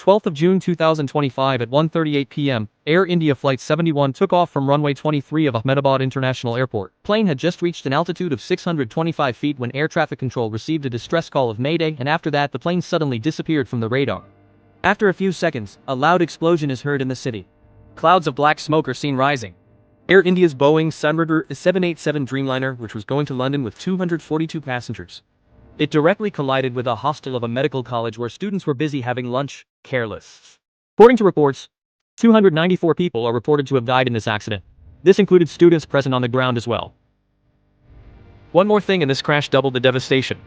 12th of June 2025 at 1:38 p.m., Air India Flight 71 took off from runway 23 of Ahmedabad International Airport. Plane had just reached an altitude of 625 feet when air traffic control received a distress call of mayday, and after that the plane suddenly disappeared from the radar. After a few seconds, a loud explosion is heard in the city. Clouds of black smoke are seen rising. Air India's Boeing 787 Dreamliner, which was going to London with 242 passengers. It directly collided with a hostel of a medical college where students were busy having lunch, careless. According to reports, 294 people are reported to have died in this accident. This included students present on the ground as well. One more thing, and this crash doubled the devastation.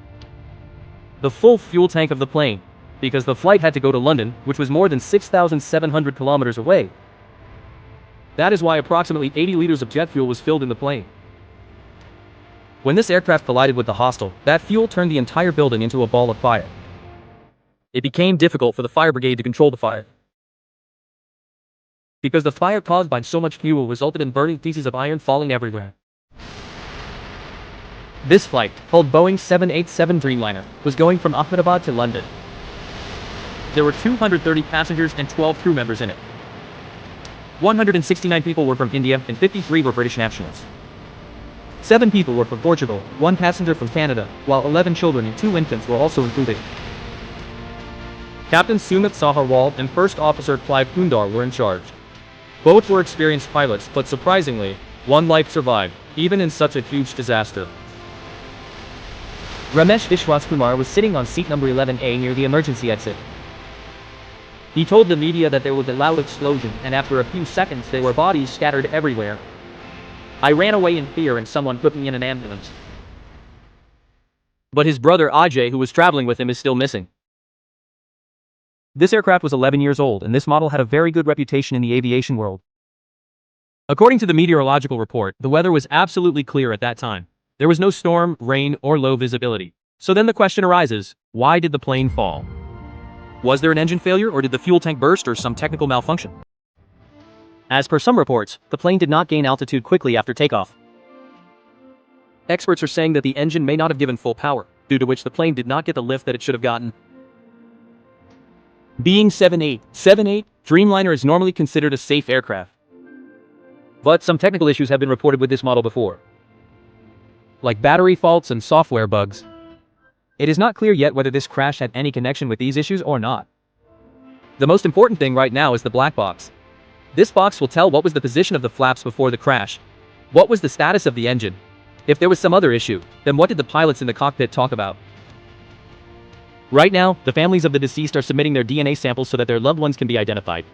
The full fuel tank of the plane, because the flight had to go to London, which was more than 6,700 kilometers away. That is why approximately 80 liters of jet fuel was filled in the plane. When this aircraft collided with the hostel, that fuel turned the entire building into a ball of fire. It became difficult for the fire brigade to control the fire, because the fire caused by so much fuel resulted in burning pieces of iron falling everywhere. This flight, called Boeing 787 Dreamliner, was going from Ahmedabad to London. There were 230 passengers and 12 crew members in it. 169 people were from India and 53 were British nationals. 7 people were from Portugal, 1 passenger from Canada, while 11 children and 2 infants were also included. Captain Sumit Saharwal and First Officer Clive Kundar were in charge. Both were experienced pilots, but surprisingly, 1 life survived, even in such a huge disaster. Ramesh Vishwaskumar was sitting on seat number 11A near the emergency exit. He told the media that there was a loud explosion, and after a few seconds there were bodies scattered everywhere. I ran away in fear and someone put me in an ambulance. But his brother Ajay, who was traveling with him, is still missing. This aircraft was 11 years old, and this model had a very good reputation in the aviation world. According to the meteorological report, the weather was absolutely clear at that time. There was no storm, rain, or low visibility. So then the question arises, why did the plane fall? Was there an engine failure, or did the fuel tank burst, or some technical malfunction? As per some reports, the plane did not gain altitude quickly after takeoff. Experts are saying that the engine may not have given full power, due to which the plane did not get the lift that it should have gotten. Being 787 Dreamliner is normally considered a safe aircraft, but some technical issues have been reported with this model before, like battery faults and software bugs. It is not clear yet whether this crash had any connection with these issues or not. The most important thing right now is the black box. This box will tell what was the position of the flaps before the crash, what was the status of the engine. If there was some other issue, then what did the pilots in the cockpit talk about? Right now, the families of the deceased are submitting their DNA samples so that their loved ones can be identified.